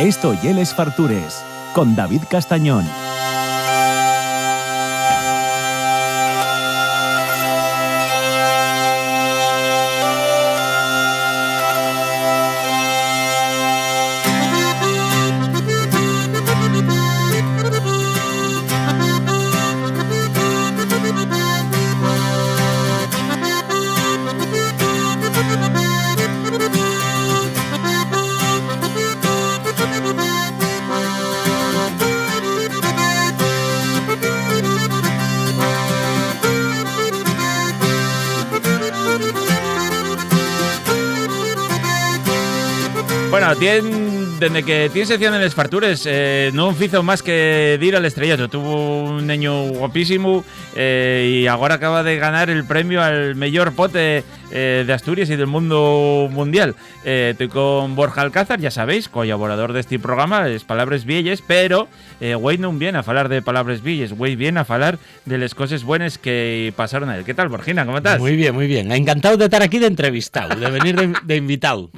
Esto y Les Fartures, con David Castañón. Bueno, desde que tiene sección en Les Fartures non fizo máis que dir al estrellato. Tuvo un neño guapísimo y agora acaba de ganar el premio al mellor pote de Asturias y del mundo mundial. Estoy con Borja Alcázar, ya sabéis, colaborador de este programa, es Palabras Vielles, pero güey non viene a falar de Palabras Vielles, güey viene a falar de las cosas buenas que pasaron a él. ¿Qué tal, Borgina? ¿Cómo estás? Muy bien, muy bien. Encantado de estar aquí de entrevistado, de venir de invitado.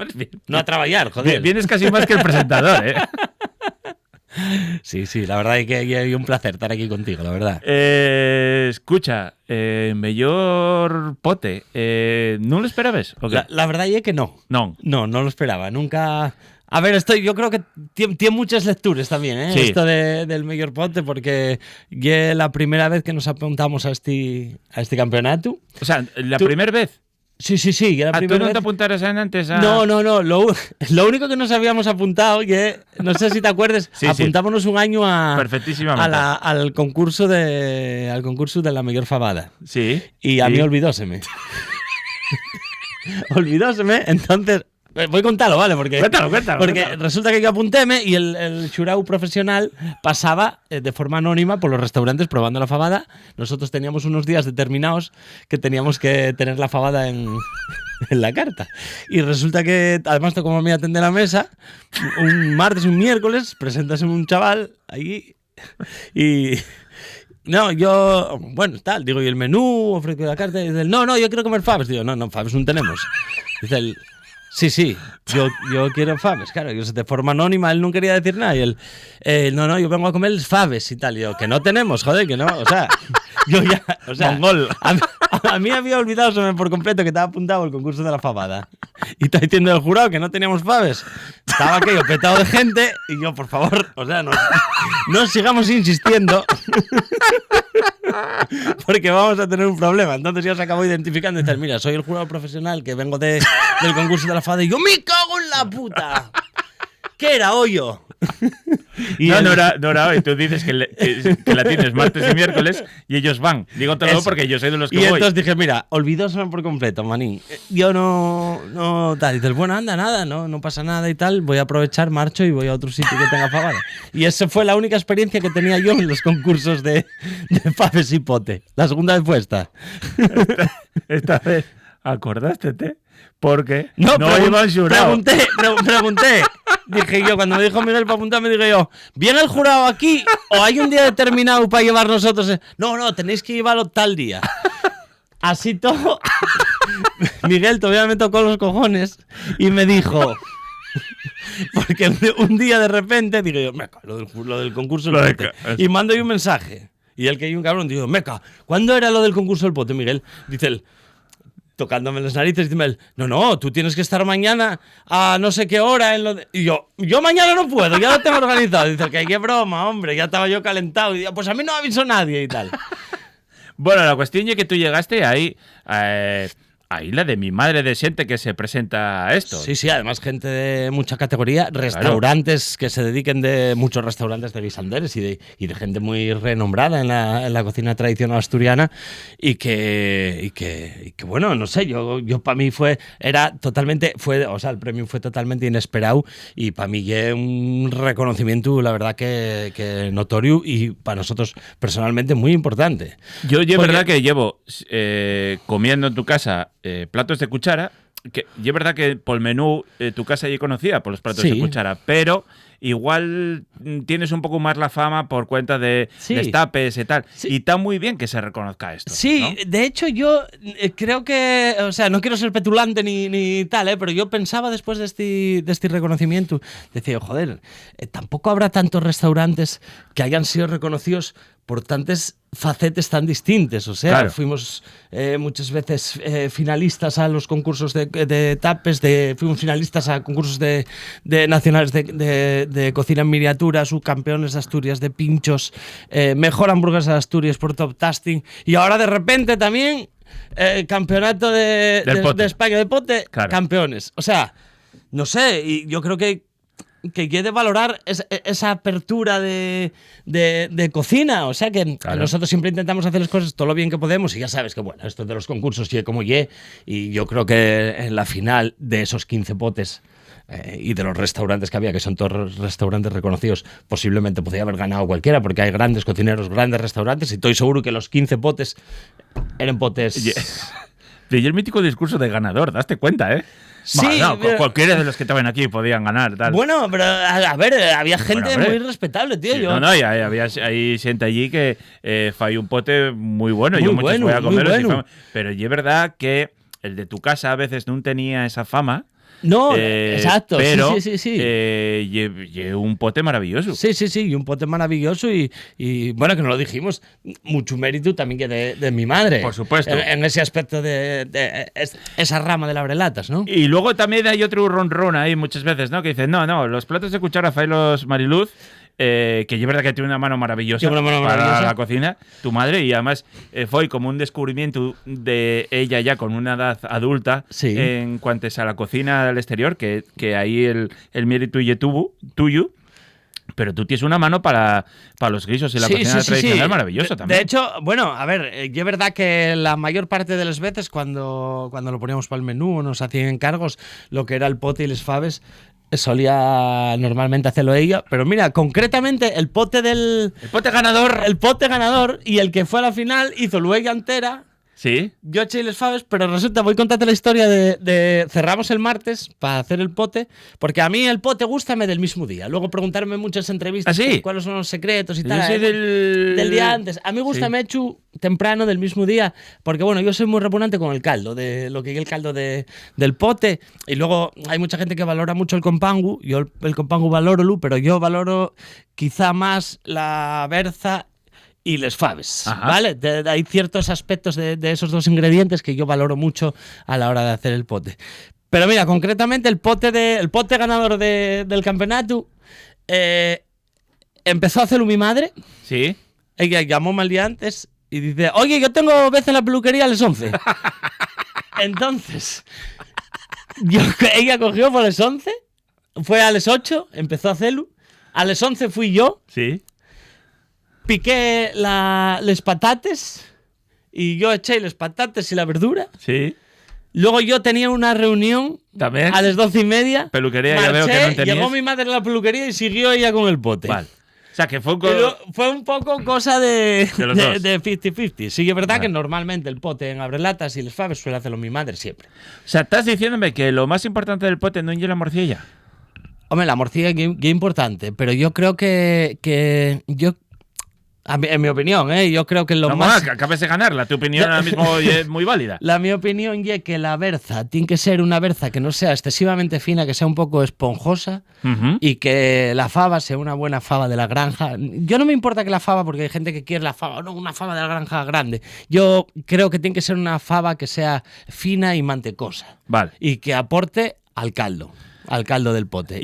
No a trabajar, joder. Vienes casi más que el presentador, ¿eh? Sí, la verdad es que hay un placer estar aquí contigo, la verdad. Escucha, mellor pote, ¿no lo esperabas? Okay. La verdad es que no. No lo esperaba, nunca... A ver, yo creo que tiene muchas lecturas también, ¿eh? Sí. Esto del mellor pote, porque es la primera vez que nos apuntamos a este campeonato. O sea, ¿la primera vez? Sí, la primera ¿Tú no vez. te apuntaras antes a...? No. Lo único que nos habíamos apuntado, que no sé si te acuerdas, sí, apuntámonos un año perfectísimamente al concurso de la mejor fabada. Sí. Y a mí olvidóseme. Entonces... Voy a contarlo, ¿vale? Cuéntalo. Porque resulta que yo apuntéme y el xurau profesional pasaba de forma anónima por los restaurantes probando la fabada. Nosotros teníamos unos días determinados que teníamos que tener la fabada en la carta. Y resulta que, además, como me atendé la mesa, un martes, un miércoles, presentase un chaval ahí y... No, yo, bueno, tal, digo, ¿y el menú? Ofrezco la carta y dice, no, yo quiero comer faves. Digo, no, faves no tenemos. Dice él... Sí, yo quiero faves, claro, yo de forma anónima, él no quería decir nada, y él, no, yo vengo a comer faves y tal, y yo, que no tenemos, joder, que no, o sea, yo ya, o sea, mongol. A mí había olvidado por completo que estaba apuntado el concurso de la fabada, y está diciendo el jurado que no teníamos faves, estaba aquello petado de gente, y yo, por favor, o sea, no sigamos insistiendo, porque vamos a tener un problema. Entonces ya se acabó identificando y dice, mira, soy el jurado profesional que vengo del concurso de la fabada, y yo, ¡me cago en la puta! ¿Qué era hoyo? Y no era hoy. Tú dices que la tienes martes y miércoles y ellos van. Digo todo porque yo soy de los que voy. Y entonces voy. dije, mira, olvidóseme por completo, manín. Yo no tal. Y dices, bueno, anda, nada, no pasa nada y tal. Voy a aprovechar, marcho y voy a otro sitio que tenga fabada. Y esa fue la única experiencia que tenía yo en los concursos de faves y pote. La segunda vez fue esta. Esta vez, ¿acordaste? Porque no iban jurado. Pregunté. Dije yo, cuando me dijo Miguel para apuntarme, dije yo, ¿viene el jurado aquí o hay un día determinado para llevar nosotros? No, tenéis que llevarlo tal día. Así todo. Miguel todavía me tocó los cojones y me dijo... Porque un día de repente, digo yo, meca, lo del concurso del pote. Y mando yo un mensaje. Y el que hay un cabrón, digo, meca, ¿cuándo era lo del concurso del pote, Miguel? Dice él, tocándome las narices, dice él, no, tú tienes que estar mañana a no sé qué hora en lo de... Y yo mañana no puedo, ya lo tengo organizado. Dice, que qué broma, hombre, ya estaba yo calentado. Y digo, pues a mí no me avisó nadie y tal. Bueno, la cuestión es que tú llegaste ahí... Ahí la de mi madre de siente que se presenta a esto. Sí, además gente de mucha categoría, restaurantes que se dediquen muchos restaurantes de guisanderes y de gente muy renombrada en la cocina tradicional asturiana y que bueno, no sé, yo para mí el premio fue totalmente inesperado y para mí es un reconocimiento, la verdad que notorio y para nosotros personalmente muy importante. Yo verdad que llevo comiendo en tu casa platos de cuchara, que es verdad que por el menú tu casa ya conocía por los platos de cuchara, pero igual tienes un poco más la fama por cuenta de destapes y tal. Sí. Y está muy bien que se reconozca esto. Sí, ¿no? de hecho yo creo que, o sea, no quiero ser petulante ni tal, pero yo pensaba después de este reconocimiento, decía, joder, tampoco habrá tantos restaurantes que hayan sido reconocidos por tantas facetes tan distintas. O sea, claro. Fuimos muchas veces finalistas a los concursos de tapes, fuimos finalistas a concursos de nacionales de cocina en miniatura, subcampeones de Asturias de pinchos, mejor hamburguesa de Asturias por Top Tasting, y ahora de repente también campeonato de España de pote, claro. Campeones. O sea, no sé, y yo creo que quiere valorar esa apertura de cocina. O sea que claro. Nosotros siempre intentamos hacer las cosas todo lo bien que podemos, y ya sabes que bueno, esto de los concursos y como y yo creo que en la final de esos 15 potes y de los restaurantes que había, que son todos restaurantes reconocidos, posiblemente podría haber ganado cualquiera, porque hay grandes cocineros, grandes restaurantes, y estoy seguro que los 15 potes eran potes... Y el mítico discurso de ganador, daste cuenta, ¿eh? Sí, bueno, no, cualquiera de los que estaban aquí podían ganar, tal. Bueno, pero a ver, había gente muy respetable, tío. Sí, no, y hay gente allí que fai un pote muy bueno. Yo muchos voy a comer, bueno. Pero es verdad que el de tu casa a veces no tenía esa fama. No, exacto, pero sí. Un pote maravilloso. Sí, y un pote maravilloso y bueno, que no lo dijimos, mucho mérito también que de mi madre. Por supuesto. En ese aspecto de esa rama de la abrelatas, ¿no? Y luego también hay otro ronron ahí muchas veces, ¿no? Que dicen, no, los platos de cuchara fai los Mariluz, que es verdad que tiene una mano maravillosa para la cocina, tu madre, y además fue como un descubrimiento de ella ya con una edad adulta en cuanto a la cocina del exterior, que ahí el mérito tuyo. Pero tú tienes una mano para los guisos y la cocina tradicional maravillosa también. De hecho, bueno, a ver, es verdad que la mayor parte de las veces cuando lo poníamos para el menú o nos hacían encargos, lo que era el pote y les faves, solía normalmente hacerlo ella, pero mira, concretamente el pote ganador y el que fue a la final hizo luego entera. Sí. Yo eché les faves, pero resulta, voy a contarte la historia de cerramos el martes para hacer el pote, porque a mí el pote gústame del mismo día. Luego preguntarme en muchas entrevistas cuáles son los secretos y yo tal. Del día antes. A mí gústame hecho temprano del mismo día, porque bueno, yo soy muy repugnante con el caldo, de lo que es el caldo del pote, y luego hay mucha gente que valora mucho el compangu. Yo el compangu valoro, pero yo valoro quizá más la berza y les faves, ¿vale? Hay ciertos aspectos de esos dos ingredientes que yo valoro mucho a la hora de hacer el pote. Pero mira, concretamente el pote ganador del campeonato empezó a hacerlo mi madre. Sí. Ella llamó mal día antes y dice, oye, yo tengo veces en la peluquería a las 11. Entonces, ella cogió por las 11, fue a las 8, empezó a hacerlo. A las 11 fui yo. Sí. Piqué les patates y yo eché les patates y la verdura. Sí. Luego yo tenía una reunión ¿también? A las 12:30. Peluquería, marché, ya veo que no tenías. Llegó mi madre a la peluquería y siguió ella con el pote. Vale. O sea, que fue un poco cosa de 50-50. Sí, es verdad que normalmente el pote en abrelatas y les faves suele hacerlo mi madre siempre. O sea, estás diciéndome que lo más importante del pote no es la morcilla. Hombre, la morcilla es importante, pero yo creo que en mi opinión, yo creo que lo más... que acabes de ganarla, tu opinión ahora mismo es muy válida. Mi opinión es que la berza tiene que ser una berza que no sea excesivamente fina, que sea un poco esponjosa, y que la fava sea una buena fava de la granja. Yo no me importa que la fava, porque hay gente que quiere la fava, no, una fava de la granja grande. Yo creo que tiene que ser una fava que sea fina y mantecosa. Vale. Y que aporte al caldo del pote.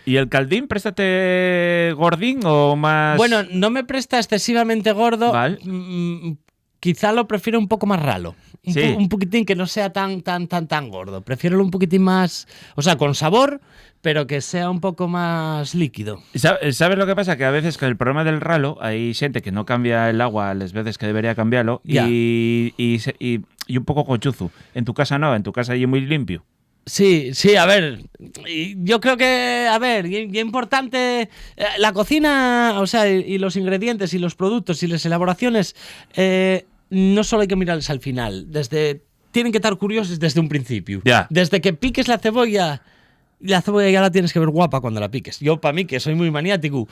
¿Y el caldín, préstate gordín o más...? Bueno, no me presta excesivamente gordo. Vale. Quizá lo prefiero un poco más ralo. Un poquitín que no sea tan gordo. Prefiero un poquitín más... O sea, con sabor, pero que sea un poco más líquido. ¿Sabes lo que pasa? Que a veces con el problema del ralo hay gente que no cambia el agua las veces que debería cambiarlo y un poco conchuzo. En tu casa no, en tu casa es muy limpio. Sí, a ver, yo creo que, y importante, la cocina, o sea, y los ingredientes y los productos y las elaboraciones, no solo hay que mirarles al final, tienen que estar curiosos desde un principio. Yeah. Desde que piques la cebolla la cebolla ya la tienes que ver guapa cuando la piques. Yo, para mí, que soy muy maniático,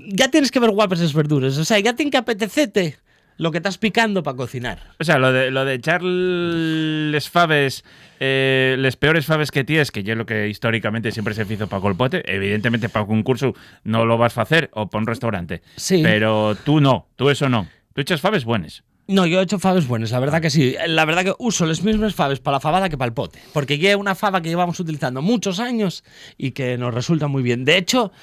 ya tienes que ver guapas esas verduras. O sea, ya tiene que apetecerte lo que estás picando para cocinar. O sea, lo de echar les faves, les peores faves que tienes, que yo lo que históricamente siempre se hizo para colpote, evidentemente para un concurso no lo vas a hacer o para un restaurante. Sí. Pero tú no, tú eso no. Tú echas faves buenas. No, yo he hecho faves buenas, la verdad que sí. La verdad que uso las mismas faves para la fabada que para el pote. Porque ya es una fava que llevamos utilizando muchos años y que nos resulta muy bien. De hecho,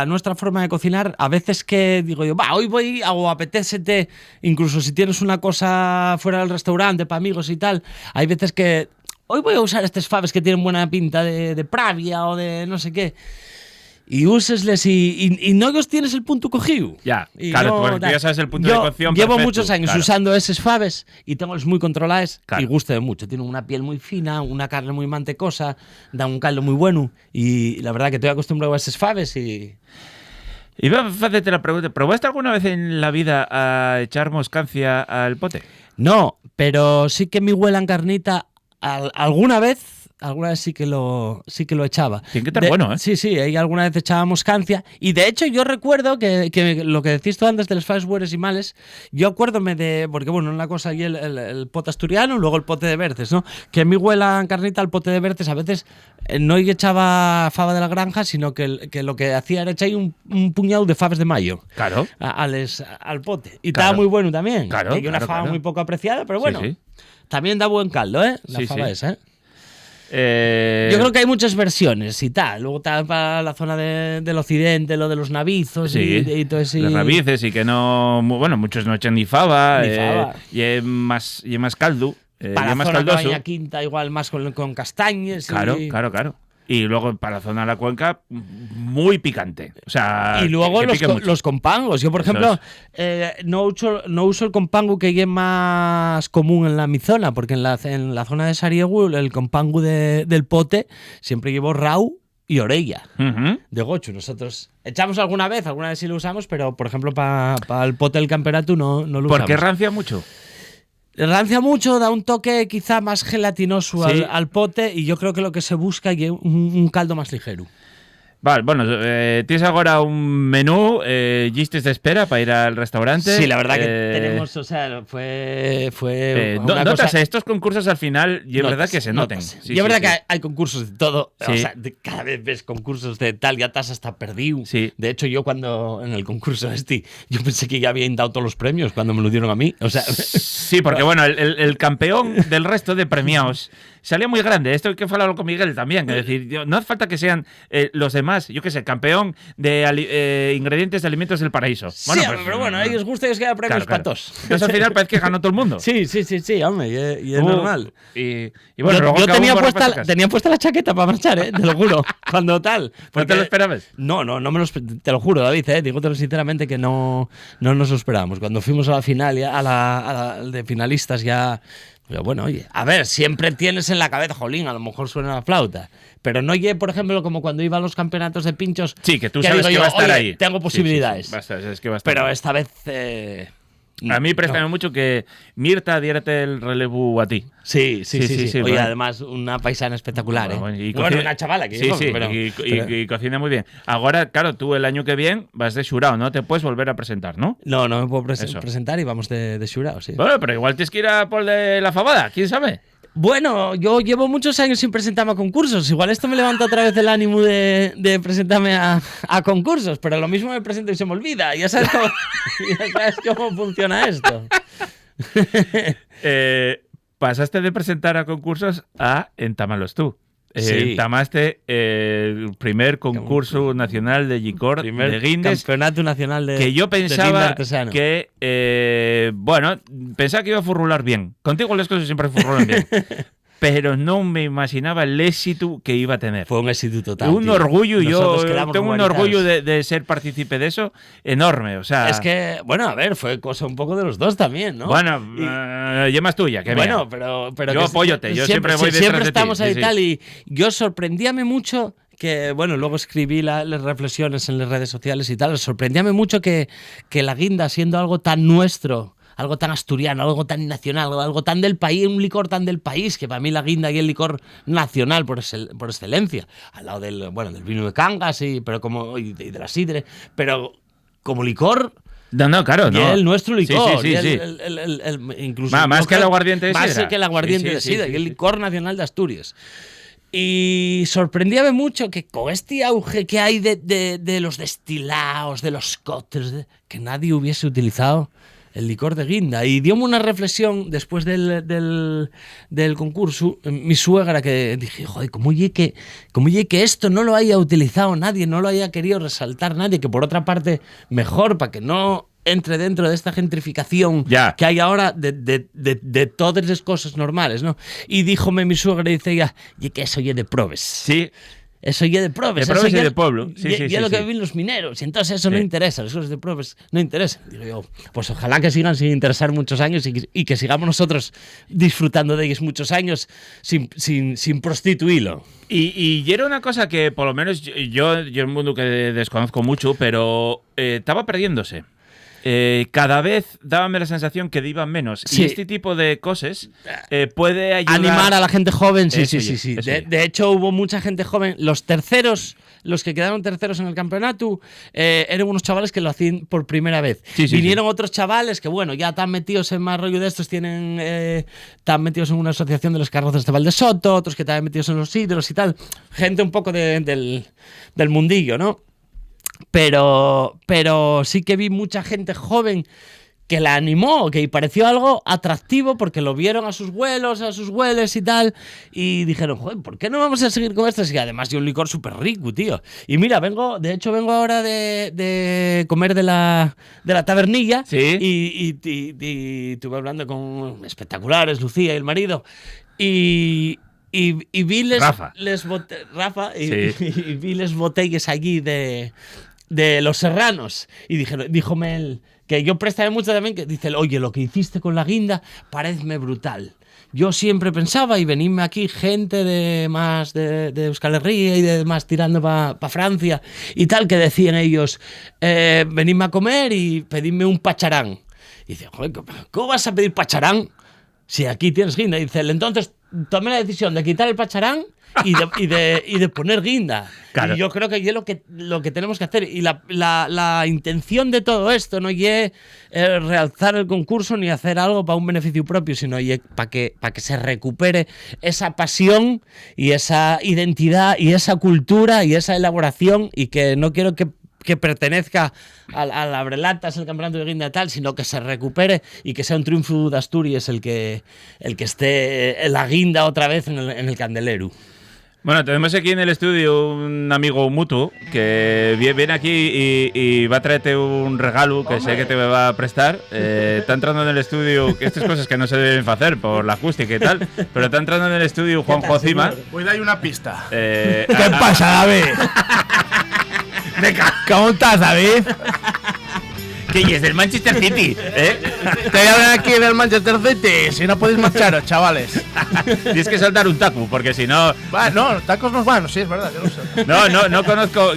nuestra forma de cocinar, a veces que digo yo, hoy voy o apetécete, incluso si tienes una cosa fuera del restaurante para amigos y tal, hay veces que hoy voy a usar estas faves que tienen buena pinta de Pravia o de no sé qué. Y úsesles y no os tienes el punto cogido. Ya, y claro, no, tú ya sabes el punto de cocción. Llevo perfecto, muchos años claro. usando esos faves y tengo los muy controlados Claro. y gusta de mucho. Tienen una piel muy fina, una carne muy mantecosa, da un caldo muy bueno y la verdad que estoy acostumbrado a esos faves y... Iba a hacerte la pregunta, ¿probaste alguna vez en la vida a echar moscancia al pote? No, pero sí que mi huela en carnita alguna vez sí que lo echaba. Tiene que estar bueno, ¿eh? Sí, ahí alguna vez echábamos cancia. Y de hecho yo recuerdo que lo que decís tú antes de los faves buenos y males, yo acuérdome de... Porque bueno, una cosa y el pote asturiano, luego el pote de berces, ¿no? Que mi huela en carnita al pote de berces a veces no echaba fava de la granja, sino que lo que hacía era echar un puñado de faves de mayo. Claro. Al pote. Y Claro. estaba muy bueno también. Claro, Que una claro, fava claro. muy poco apreciada, pero bueno. Sí. También da buen caldo, ¿eh? La Sí, fava sí. esa, ¿eh? Yo creo que hay muchas versiones y tal. Luego está para la zona del occidente, lo de los navizos Sí, y todo eso. las rabices y que no... Bueno, muchos no echan ni fava. Ni fava. Y es más caldo. Para y la es más zona de caldoso. Baña Quinta, igual más con castañas. Claro. Y luego para la zona de la cuenca, muy picante. O sea, Y luego que pique mucho. los compangos. Yo, por Eso ejemplo, no uso el compango que es más común en mi zona, porque en la zona de Sariegu, el compango del pote siempre llevo rau y orella Ujú. de gochu. Nosotros echamos alguna vez sí lo usamos, pero por ejemplo para el pote del campeonato no lo usamos. Porque rancia mucho. Rancia mucho, da un toque quizá más gelatinoso Sí. al pote y yo creo que lo que se busca es un caldo más ligero. Vale, bueno, tienes ahora un menú, listas de espera para ir al restaurante. Sí, la verdad que tenemos, o sea, fue una notas cosa... estos concursos al final, y es verdad que se noten. notas. Sí, Y es verdad sí. que hay concursos de todo, Sí. o sea, cada vez ves concursos de tal, ya estás hasta perdido. Sí. De hecho, yo cuando en el concurso yo pensé que ya habían dado todos los premios cuando me lo dieron a mí, o sea... Sí, porque bueno, el campeón del resto de premiados salía muy grande. Esto hay que hablarlo con Miguel también. Es decir, no hace falta que sean los demás, yo qué sé, campeón de ingredientes de alimentos del paraíso. Bueno, sí, pues, pero bueno, a ellos gusta que os queda premios para todos. Entonces al final parece que ganó todo el mundo. Sí, hombre, y es normal. Y bueno, luego yo cada tenía uno puesta, repasacas. tenía puesta la chaqueta para marchar, te lo juro. Cuando tal. ¿No te lo esperabas? No me lo te lo juro, David, dígotelo sinceramente que no nos lo esperábamos. Cuando fuimos a la final, a la de finalistas ya... Pero bueno, oye, a ver, siempre tienes en la cabeza, jolín, a lo mejor suena la flauta. Pero no oye, por ejemplo, como cuando iba a los campeonatos de pinchos. Sí, que tú sabes digo que yo, va a estar oye, ahí. Tengo Sí, posibilidades. sí, es que va a estar Pero ahí. esta vez. A mí no. préstame mucho que Mirta diérate el relevo a ti. Sí. Oye, bueno. además, una paisana espectacular, Bueno, ¿eh? y Bueno, cocina- una chavala que sí, yo, sí, pero- y cocina muy bien. Ahora, claro, tú el año que viene vas de xurao, no te puedes volver a presentar, ¿no? No me puedo Eso. presentar y vamos de xurao, sí. Bueno, pero igual tienes que ir a por de la fabada, ¿quién sabe? Bueno, yo llevo muchos años sin presentarme a concursos. Igual esto me levanta otra vez el ánimo de presentarme a concursos, pero lo mismo me presento y se me olvida. Ya sabes cómo funciona esto. Pasaste de presentar a concursos a entamarlos tú. Sí. Entamaste el primer concurso nacional de licor de Guindes. Campeonato Nacional de Que yo de guinda pensaba artesano. que, pensaba que iba a furrular bien. Contigo las cosas siempre furrulan bien. Pero no me imaginaba el éxito que iba a tener. Fue un éxito total. Un tío. orgullo, Nosotros yo quedamos tengo un humanizados. orgullo de ser partícipe de eso enorme. O sea, Es que, bueno, a ver, fue cosa un poco de los dos también, ¿no? bueno, Y- ya más tuya que bueno, mía. pero Yo que apóyote, yo siempre voy detrás siempre de ti, estamos sí, ahí sí. tal y yo sorprendíame mucho que, bueno, luego escribí las reflexiones en las redes sociales y tal, sorprendíame mucho que la guinda, siendo algo tan nuestro, algo tan asturiano, algo tan nacional, algo tan del país, un licor tan del país, que para mí la guinda y el licor nacional por excelencia, al lado del vino de Cangas y de la sidre, pero como licor. No, claro, y no. el nuestro licor. Sí. Incluso más que el aguardiente de sidra. Más que el aguardiente de sidra, y el licor nacional de Asturias. Y sorprendíame mucho que con este auge que hay de los destilados, de los cócteles, que nadie hubiese utilizado el licor de guinda. Y diome una reflexión después del concurso, mi suegra, que dije, joder, ¿cómo ye que esto no lo haya utilizado nadie, no lo haya querido resaltar nadie? Que por otra parte, mejor, para que no entre dentro de esta gentrificación que hay ahora de todas las cosas normales, ¿no? Y díjome mi suegra, dice ella, y que eso ye de probes. Sí. Eso ya de probes. De probes y de pueblo. Ya lo que viven los mineros. Y entonces eso no interesa. Las cosas de probes no interesan. Digo yo, pues ojalá que sigan sin interesar muchos años y que sigamos nosotros disfrutando de ellos muchos años sin prostituirlo. Y era una cosa que, por lo menos, yo es un mundo que desconozco mucho, pero estaba perdiéndose. Cada vez dábame la sensación que iban menos. Sí. Y este tipo de cosas puede ayudar. Animar a la gente joven, sí. Eso. De hecho, hubo mucha gente joven. Los que quedaron terceros en el campeonato, eran unos chavales que lo hacían por primera vez. Vinieron otros chavales que, bueno, ya están metidos en más rollo de estos, están metidos en una asociación de los carrozas de Valdesoto, otros que están metidos en los hidros y tal. Gente un poco del mundillo, ¿no? Pero sí que vi mucha gente joven que la animó, que pareció algo atractivo porque lo vieron a sus hueles y tal, y dijeron, joder, ¿por qué no vamos a seguir con esto? Y además de un licor súper rico, tío. Y mira, vengo ahora de comer de la tabernilla, y estuve hablando con espectaculares, Lucía y el marido, y vi Rafa, y vi les botellas allí de los serranos, y díjome él, que yo prestaré mucho también, que dice, oye, lo que hiciste con la guinda parece brutal. Yo siempre pensaba, y venirme aquí gente de Euskal Herria y de más tirando para Francia y tal, que decían ellos, venidme a comer y pedidme un pacharán. Y dice, joder, ¿cómo vas a pedir pacharán si aquí tienes guinda? Y dice, entonces tomé la decisión de quitar el pacharán y de poner guinda. Claro. Y yo creo que es lo que tenemos que hacer. Y la intención de todo esto no es realzar el concurso ni hacer algo para un beneficio propio, sino para que se recupere esa pasión y esa identidad y esa cultura y esa elaboración, y que no quiero que pertenezca a la Brelatas, el campeonato de guinda tal, sino que se recupere y que sea un triunfo de Asturias el que esté la guinda otra vez en el candelero. Bueno, tenemos aquí en el estudio un amigo mutuo que viene aquí y va a traerte un regalo que sé que te va a prestar. Está entrando en el estudio, estas cosas que no se deben hacer por la acústica y tal, pero está entrando en el estudio Juanjo Cima. Voy a dar una pista. ¿Qué pasa, David? ¿Cómo estás, David? Que es del Manchester City, ¿eh? Te voy a hablar aquí del Manchester City. Si no podéis marcharos, chavales. Tienes que saltar un taco, porque si no... No, tacos no van, sí, es verdad, yo no sé. No conozco...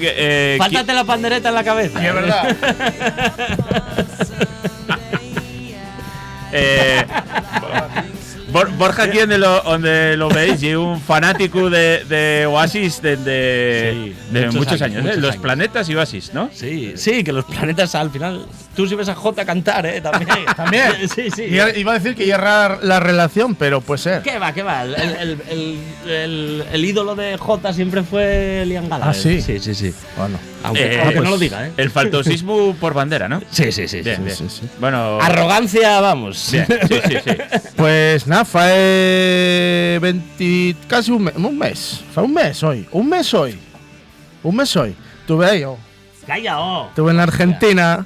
Fáltate la pandereta en la cabeza. Sí, es verdad. Borja aquí donde lo veis, y un fanático de Oasis de muchos años, ¿eh? Los Planetas y Oasis, ¿no? Sí, que los Planetas al final... Tú sí ves a Jota cantar, ¿eh? También. Sí. Iba a decir que ya era la relación, pero puede ser. ¿Qué va? El ídolo de Jota siempre fue Liam Gallagher. ¿Ah, sí? Sí. Bueno. Aunque no lo diga, ¿eh? El faltosismo por bandera, ¿no? Sí. Bien. Sí. Bueno... Arrogancia, vamos. Bien, sí. Pues nada, fue casi un mes. Fue un mes hoy. Un mes hoy. Estuve ahí, Calla, estuve en Argentina.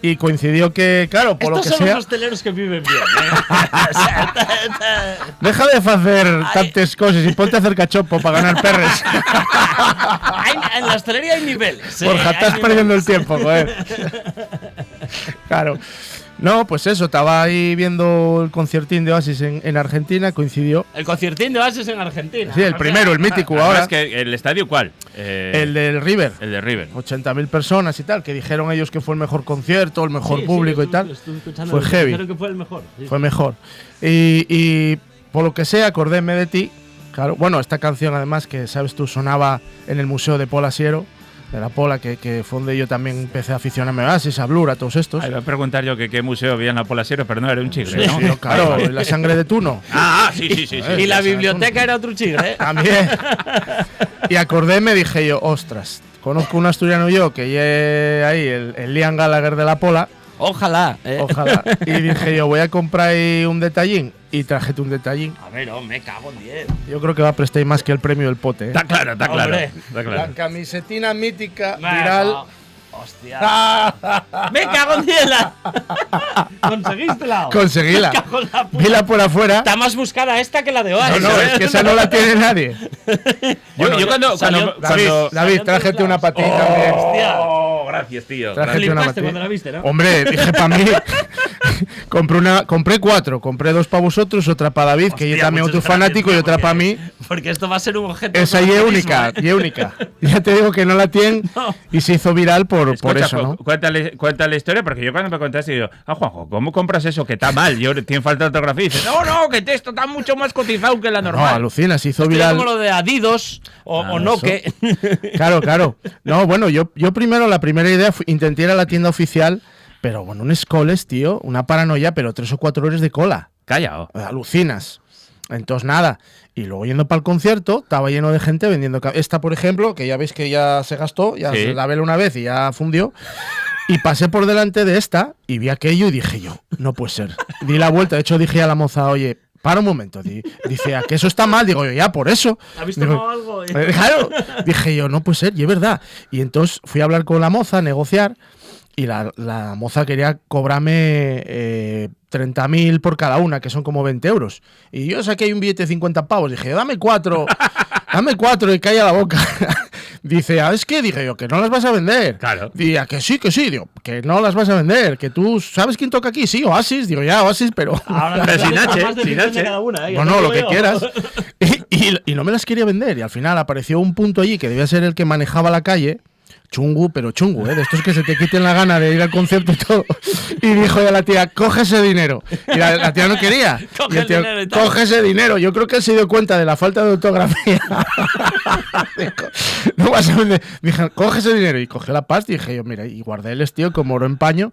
Y coincidió que, claro, por estos lo que son sea... los hosteleros que viven bien, ¿eh? Deja de hacer tantas cosas y ponte a hacer cachopo para ganar perres. En la hostelería hay niveles. Borja, estás perdiendo el tiempo, joder. Claro. No, pues eso, estaba ahí viendo el conciertín de Oasis en Argentina, coincidió. El conciertín de Oasis en Argentina. Sí, el primero, el mítico Ahora ahora. es que el estadio, ¿cuál? El del River. El de River. 80.000 personas y tal, que dijeron ellos que fue el mejor concierto, el mejor Sí, público sí, y tal. lo estuve escuchando, Fue heavy. Creo que fue el mejor. Sí. Fue mejor. Y por lo que sé, acordéme de ti. Claro, bueno, esta canción además que, sabes tú, sonaba en el Museo de Pola Siero, de la Pola, que fue donde yo también empecé a aficionarme a Oasis, a Blur, a todos estos. Ahí iba a preguntar yo que qué museo había en la Pola Siero, pero no, era un chigre, ¿no? Sí, claro, la sangre de Tuno. Sí. Y la biblioteca era otro chigre, ¿eh? También. Y acordéme, dije yo, ostras, conozco un asturiano yo que lleve ahí el Liam Gallagher de la Pola. Ojalá, ¿eh? Ojalá. Y dije yo, voy a comprar ahí un detallín. Y trajete un detallín. A ver, me cago en 10. Yo creo que va a prestar más que el premio del pote. Está claro. Hombre. Está claro. La camisetina mítica, Me viral. cago- Hostia. ¡Me cago en 10! ¿Conseguístela? Conseguíla. Me cago en la puta. Vila por afuera. Está más buscada esta que la de No, Oasis. no, es que esa no la tiene nadie. Yo cuando David, trájete una para ti también. Hostia. Oh, gracias, tío. Trájete una Flipaste para cuando la ti. viste, ¿no? Hombre, dije para mí. compré 4. Compré 2 para vosotros, otra para David, que yo Hostia, también muchas otro fanático, gracias, y otra porque- para mí. Porque esto va a ser un objeto. Esa de y es coleccionismo, única, ¿eh? y es única. Ya te digo que no la tienen No. y se hizo viral por Escucha, eso, ¿no? Cuenta la historia, porque yo cuando me contaste digo, Juanjo, ¿cómo compras eso? Que está mal, tiene falta de ortografía. Y dice, no, que esto está mucho más cotizado que la No, normal. alucina, se hizo Esto es viral. como lo de Adidas o Nokia. Claro. No, bueno, yo primero, la primera idea, intenté ir a la tienda oficial, pero bueno, un escoles, tío, una paranoia, pero 3 o 4 horas de cola. Calla. Alucinas. Entonces, nada. Y luego yendo para el concierto, estaba lleno de gente vendiendo. Esta, por ejemplo, que ya veis que ya se gastó, ya Sí. se la vela una vez y ya fundió. Y pasé por delante de esta y vi aquello y dije yo, no puede ser. Di la vuelta, de hecho dije a la moza, oye, para un momento. Dice, ¿a que eso está mal? Digo yo, ya, por eso. ¿Habéis Digo, tomado algo? Claro. Dije yo, no puede ser, y es verdad. Y entonces fui a hablar con la moza, a negociar, y la moza quería cobrarme 30.000 por cada una, que son como 20 euros. Y yo saqué ahí un billete de 50 pavos. Dije, dame 4 y calla la boca. Dice, ¿sabes qué? Dije yo, que no las vas a vender. Claro. Dice, "¿A que sí, que sí?". Digo, que no las vas a vender. Que tú, ¿sabes quién toca aquí? Sí, Oasis. Digo, ya, Oasis, pero… Ahora Pero sin H, más de sin 50 H. cada una, ¿eh? Bueno, Ya te lo que digo yo. quieras. Y no me las quería vender. Y al final apareció un punto allí que debía ser el que manejaba la calle. Chungu, pero chungu, ¿eh? De estos que se te quiten la gana de ir al concierto y todo. Y dijo a la tía, coge ese dinero. Y la tía no quería. Coge Y el tío, dinero y tal. coge ese dinero. Yo creo que él se dio cuenta de la falta de ortografía. Dijo, no vas a vender. Dije, coge ese dinero. Y cogió la pasta y dije yo, mira, y guardé el tío como oro en paño.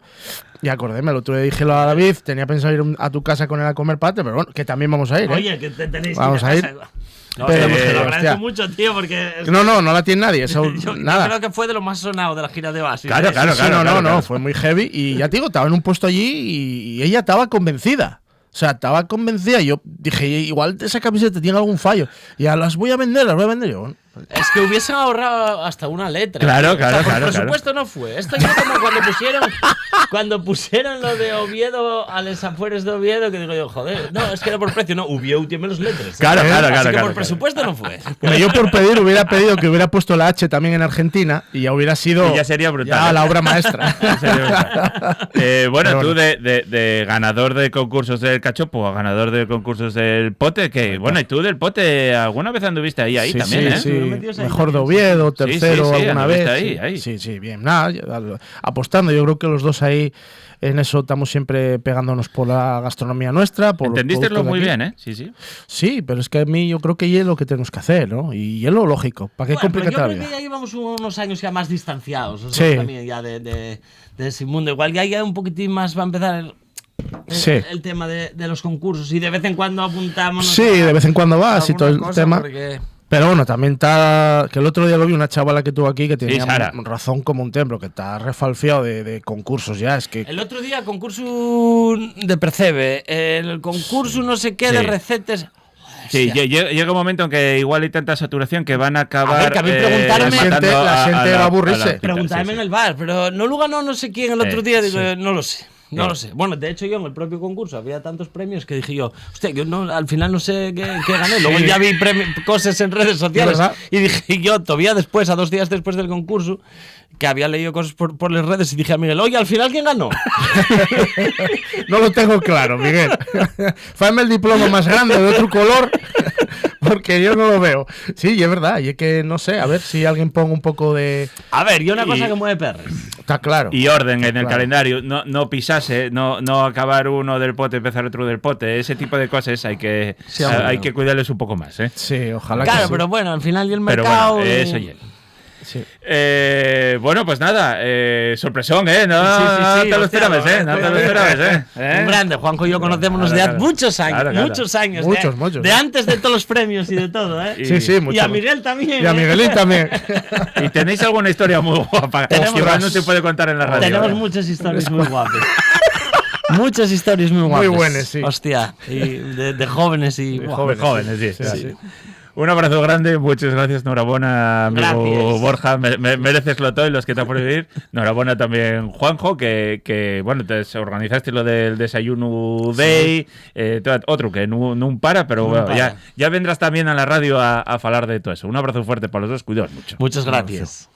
Y acordéme, el otro día dije a David, tenía pensado ir a tu casa con él a comer pate, pero bueno, que también vamos a ir, ¿eh? Oye, que tenéis Vamos que a ir. casa. No, Pero, te lo hostia. agradezco mucho, tío, porque… No la tiene nadie, eso, Yo nada. creo que fue de lo más sonado de la gira de Oasis. Claro, ¿eh? claro, Sí, no, claro. fue muy heavy. Y ya te digo, estaba en un puesto allí y ella estaba convencida. O sea, estaba convencida. Yo dije, igual esa camiseta tiene algún fallo. Ya las voy a vender. Yo, bueno, Es que hubiesen ahorrado hasta una letra. Claro, tío. claro, por claro, presupuesto no fue. Esto es como cuando pusieron lo de Oviedo a las afueras de Oviedo, que digo yo, joder, no, es que era por precio, no, Oviedo tiene menos letras. Claro, Así claro, que claro, por claro. presupuesto no fue. Mira, yo por pedir hubiera pedido que hubiera puesto la H también en Argentina y ya hubiera sido Y ya sería brutal, ya ¿eh? la obra maestra. Bueno, Pero tú de ganador de concursos del cachopo a ganador de concursos del pote, que bueno, y tú del pote alguna vez anduviste ahí Sí, también, sí, ¿eh? Lo metió ahí mejor de también, Oviedo, sí. tercero Sí, alguna anduviste vez. ahí, sí. ahí. Sí, bien. Nada, apostando. Yo creo que los dos ahí en eso estamos siempre pegándonos por la gastronomía nuestra. Por los Entendístelo productos de muy aquí. bien, ¿eh? Sí. Sí, pero es que a mí yo creo que es lo que tenemos que hacer, ¿no? Y es lo lógico. ¿Para qué Bueno, pero complicar yo la creo vida? que ya llevamos unos años ya más distanciados. O sea, Sí. también ya de ese mundo. Igual ya un poquitín más va a empezar Sí. el tema de los concursos. Y de vez en cuando apuntamos. Sí, de vez en cuando vas y todo el tema. Porque… Pero bueno, también está. Que el otro día lo vi una chavala que tuvo aquí que tenía Sara. razón como un templo, que está refalfiado de concursos ya. Es que. El otro día, concurso de Percebe, el concurso no sé qué de Sí. recetas. Sí, Hostia. llega un momento en que igual hay tanta saturación que van a acabar. A ver, que a mí preguntarme- matando La gente va a aburrirse. Preguntarme en el bar, pero no lo ganó no sé quién el otro día, digo, sí. no lo sé. No lo sé. Bueno, de hecho yo en el propio concurso había tantos premios que dije yo, hostia, yo no, al final no sé qué gané. Luego ya vi cosas en redes sociales ¿Verdad? y dije yo, todavía después, a 2 días después del concurso, que había leído cosas por las redes y dije a Miguel, oye, al final, ¿quién ganó? No lo tengo claro, Miguel. Fáeme el diploma más grande de otro color, porque yo no lo veo. Sí, y es verdad, y es que no sé, a ver si alguien ponga un poco de... A ver, y una cosa que mueve perres. Está claro. Y orden en el Claro. calendario, no pisarse, no acabar uno del pote, empezar otro del pote, ese tipo de cosas hay que, Sí, hombre. hay que cuidarles un poco más, ¿eh? Sí, ojalá que Claro, sí. pero bueno, al final y el Pero mercado... bueno, eso ya. Sí. Bueno, pues nada, sorpresón, ¿eh? No, Sí, sí, no sí, te lo hostia, esperabas, ¿eh? No te lo esperabas, ¿eh? Un grande, Juanjo y yo conocémonos de Claro, muchos años, claro, claro. muchos años. Muchos. De antes de todos los premios y de todo, ¿eh? Sí, sí, Y mucho. a Miguel también. Y a Miguelín también. ¿Y tenéis alguna historia muy guapa? Tenemos- que igual no se puede contar en la radio. Tenemos muchas historias muy guapas. Muchas historias muy guapas. Muy buenas, sí. Hostia, y de jóvenes y... buah. Jóvenes, sí. Sí, sí. Un abrazo grande, muchas gracias, enhorabuena, amigo Gracias. Borja, mereces todo y los que te han por vivir. Enhorabuena también, Juanjo, que bueno, te organizaste lo del desayuno day, otro que no para, pero No bueno, para. ya vendrás también a la radio a falar de todo eso. Un abrazo fuerte para los dos, cuidaos mucho. Muchas gracias.